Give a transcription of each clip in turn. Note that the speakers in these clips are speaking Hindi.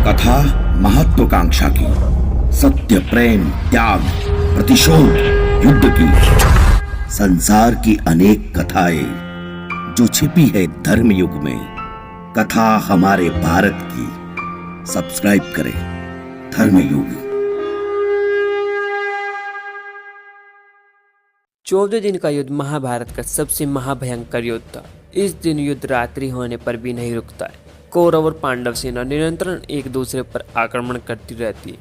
कथा महत्वाकांक्षा की, सत्य, प्रेम, त्याग, प्रतिशोध, युद्ध की, संसार की अनेक कथाएं जो छिपी है धर्म युग में। कथा हमारे भारत की। सब्सक्राइब करें धर्म युग। 14 दिन का युद्ध महाभारत का सबसे महाभयंकर युद्ध था। इस दिन युद्ध रात्रि होने पर भी नहीं रुकता है। कौरव और पांडव सेना निरंतर एक दूसरे पर आक्रमण करती रहती है।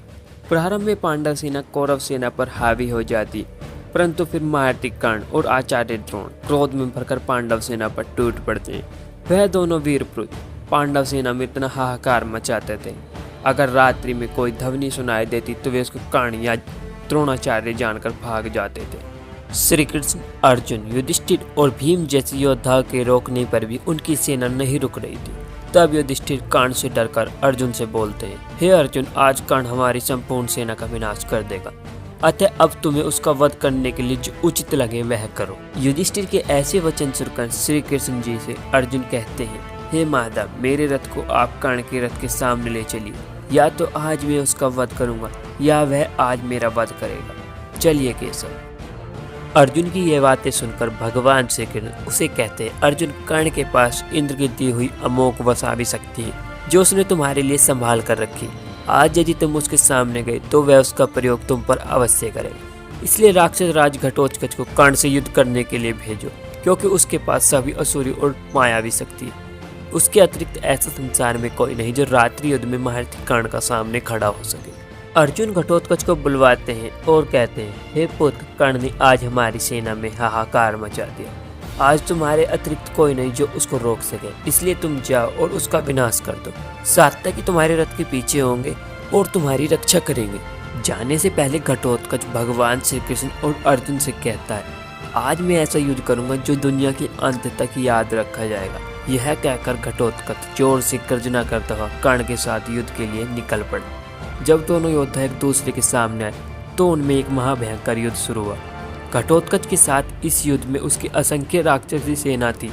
प्रारंभ में पांडव सेना कौरव सेना पर हावी हो जाती है, परंतु फिर महारथी कर्ण और आचार्य द्रोण क्रोध में भरकर पांडव सेना पर टूट पड़ते हैं। वह दोनों वीर पुरुष पांडव सेना में इतना हाहाकार मचाते थे, अगर रात्रि में कोई ध्वनि सुनाई देती तो वे उसको कर्ण या द्रोणाचार्य जानकर भाग जाते थे। श्री कृष्ण, अर्जुन, युधिष्ठिर और भीम जैसे योद्धा के रोकने पर भी उनकी सेना नहीं रुक रही थी। तब युधिष्ठिर कर्ण से डरकर अर्जुन से बोलते हैं, हे अर्जुन, आज कर्ण हमारी संपूर्ण सेना का विनाश कर देगा, अतः अब तुम्हें उसका वध करने के लिए जो उचित लगे वह करो। युधिष्ठिर के ऐसे वचन सुनकर श्री कृष्ण जी से अर्जुन कहते हैं, हे माधव, मेरे रथ को आप कर्ण के रथ के सामने ले चलिए, या तो आज मैं उसका वध करूंगा या वह आज मेरा वध करेगा। चलिए केशव। अर्जुन की ये बातें सुनकर भगवान श्री कृष्ण उसे कहते हैं, अर्जुन, कर्ण के पास इंद्र की दी हुई अमोघ वसावी शक्ति है जो उसने तुम्हारे लिए संभाल कर रखी। आज यदि तुम उसके सामने गए तो वह उसका प्रयोग तुम पर अवश्य करेगा। इसलिए राक्षस राज घटोत्कच को कर्ण से युद्ध करने के लिए भेजो, क्योंकि उसके पास सभी असुरी और मायावी शक्ति है। उसके अतिरिक्त ऐसा संसार में कोई नहीं जो रात्रि युद्ध में महारथी कर्ण का सामने खड़ा हो सके। अर्जुन घटोत्कच को बुलवाते हैं और कहते हैं, हे पुत्र, कर्ण ने आज हमारी सेना में हाहाकार मचा दिया। आज तुम्हारे अतिरिक्त कोई नहीं जो उसको रोक सके, इसलिए तुम जाओ और उसका विनाश कर दो। सात्यकी तुम्हारे रथ के पीछे होंगे और तुम्हारी रक्षा करेंगे। जाने से पहले घटोत्कच भगवान श्री कृष्ण और अर्जुन से कहता है, आज मैं ऐसा युद्ध करूंगा जो दुनिया के अंत तक याद रखा जाएगा। यह कहकर घटोत्कच जोर से गर्जना करता हुआ कर्ण के साथ युद्ध के लिए निकल पड़ा। जब दोनों योद्धा एक दूसरे के सामने आए तो उनमें एक महाभयंकर युद्ध शुरू हुआ। घटोत्कच के साथ इस युद्ध में उसकी असंख्य राक्षसी सेना थी।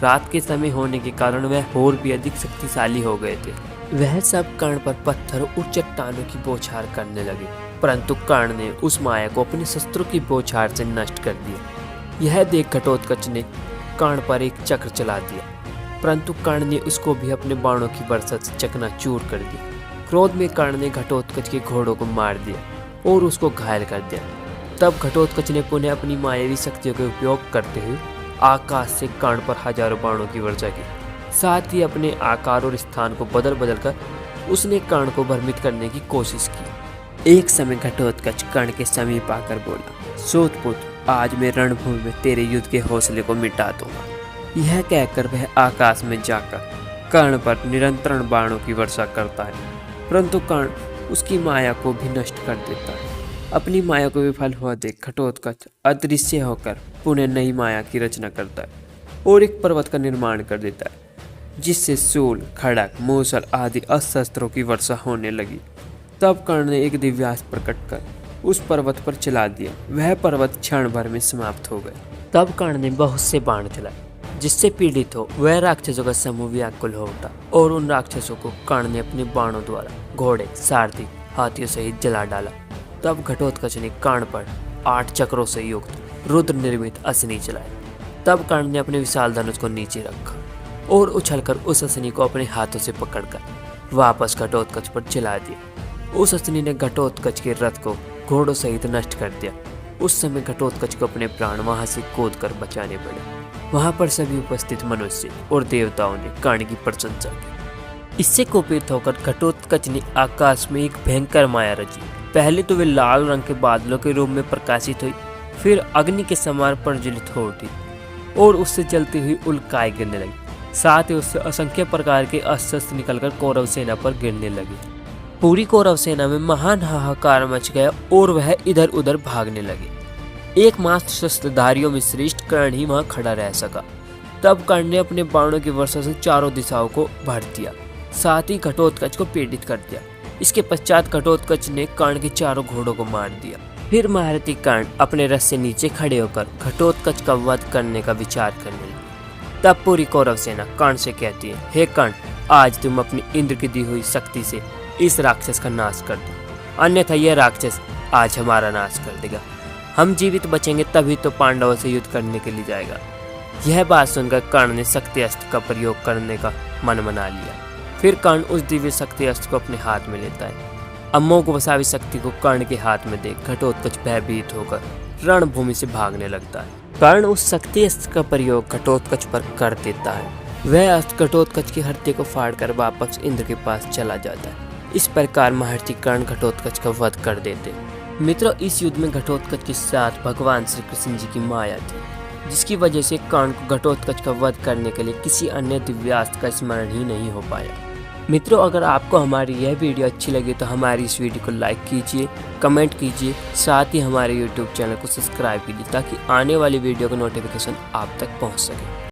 रात के समय होने के कारण वह और भी अधिक शक्तिशाली हो गए थे। वह सब कर्ण पर पत्थरों और चट्टानों की बौछार करने लगे, परंतु कर्ण ने उस माया को अपने शस्त्रों की बौछार से नष्ट कर दिया। यह देख घटोत्कच ने कर्ण पर एक चक्र चला दिया, परंतु कर्ण ने उसको भी अपने बाणों की बरसा से चकनाचूर कर दिया। क्रोध में कर्ण ने घटोत्कच के घोड़ों को मार दिया और उसको घायल कर दिया। तब घटोत्कच ने पुनः अपनी मायावी शक्तियों का उपयोग करते हुए आकाश से कर्ण पर हजारों बाणों की वर्षा की। साथ ही अपने आकार और स्थान को बदल बदल कर उसने कर्ण को भ्रमित करने की कोशिश की। एक समय घटोत्कच कर्ण के समीप आकर बोला, सूतपुत्र, आज मैं रणभूमि में तेरे युद्ध के हौसले को मिटा दूंगा। यह कहकर वह आकाश में जाकर कर्ण पर निरंतर बाणों की वर्षा करता है, परंतु कर्ण उसकी माया को भी नष्ट कर देता है। अपनी माया को विफल हुआ देख घटोत्कच अदृश्य होकर पुनः नई माया की रचना करता है और एक पर्वत का निर्माण कर देता है, जिससे शूल, खड़ग, मूसल आदि अस्त्रों की वर्षा होने लगी। तब कर्ण ने एक दिव्यास्त्र प्रकट कर उस पर्वत पर चला दिया। वह पर्वत क्षण भर में समाप्त हो गया। तब कर्ण ने बहुत से बाण चलाए, जिससे पीड़ित हो वह राक्षसों का समूह व्याकुल हो उठा और उन राक्षसों को कर्ण ने अपने बाणों द्वारा घोड़े, सारथी, हाथियों सहित जला डाला। तब घटोत्कच ने कर्ण पर 8 चक्रों से युक्त रुद्र निर्मित अश्नि चलाई। तब कर्ण ने अपने विशाल धनुष को नीचे रखा और उछलकर उस अश्नि को अपने हाथों से पकड़कर वापस घटोत्कच पर चला दिया। उस अश्नि ने घटोत्कच के रथ को घोड़ों सहित नष्ट कर दिया। उस समय घटोत्कच को अपने प्राण वहां से कूदकर बचाने पड़े। वहां पर सभी उपस्थित मनुष्य और देवताओं ने कर्ण की प्रशंसा की। इससे कुपित होकर घटोत्कच ने आकाश में एक भयंकर माया रची। पहले तो वे लाल रंग के बादलों के रूप में प्रकाशित हुई, फिर अग्नि के समान प्रज्वलित हो उठी और उससे जलती हुई उल्काएं गिरने लगी। साथ ही उससे असंख्य प्रकार के अस्त्र निकलकर कौरव सेना पर गिरने लगे। पूरी कौरव सेना में महान हाहाकार मच गया और वह इधर उधर भागने लगे। एकमात्र शस्त्रधारियों में श्रेष्ठ कर्ण ही वहां खड़ा रह सका। तब कर्ण ने अपने बाणों की वर्षा से चारों दिशाओं को भर दिया, साथ ही घटोत्कच को पीड़ित कर दिया। इसके पश्चात घटोत्कच ने कर्ण के चारों घोड़ों को मार दिया। फिर महारथी कर्ण अपने रथ से नीचे खड़े होकर घटोत्कच का वध करने का विचार करने लगे। तब पूरी कौरव सेना कर्ण से कहती है, हे कर्ण, आज तुम अपनी इंद्र की दी हुई शक्ति से इस राक्षस का नाश कर दो, अन्यथा यह राक्षस आज हमारा नाश कर देगा। हम जीवित बचेंगे तभी तो पांडवों से युद्ध करने के लिए जाएगा। यह बात सुनकर कर्ण ने शक्ति अस्त्र का प्रयोग करने का मन बना लिया। फिर कर्ण उस दिव्य शक्ति अस्त्र को अपने हाथ में लेता है। अमोघवशावी शक्ति को कर्ण के हाथ में देख घटोत्कच भयभीत होकर रणभूमि से भागने लगता है। कर्ण उस शक्ति अस्त्र का प्रयोग घटोत्कच पर कर देता है। वह अस्त्र घटोत्कच की हड्डी को फाड़कर वापस इंद्र के पास चला जाता है। इस प्रकार महर्षि कर्ण घटोत्कच का वध कर देते। मित्रों, इस युद्ध में घटोत्कच के साथ भगवान श्री कृष्ण जी की माया थी, जिसकी वजह से कर्ण को घटोत्कच का वध करने के लिए किसी अन्य दिव्यास्त्र का स्मरण ही नहीं हो पाया। मित्रों, अगर आपको हमारी यह वीडियो अच्छी लगी तो हमारी इस वीडियो को लाइक कीजिए, कमेंट कीजिए, साथ ही हमारे यूट्यूब चैनल को सब्सक्राइब कीजिए ताकि आने वाली वीडियो का नोटिफिकेशन आप तक पहुंच सके।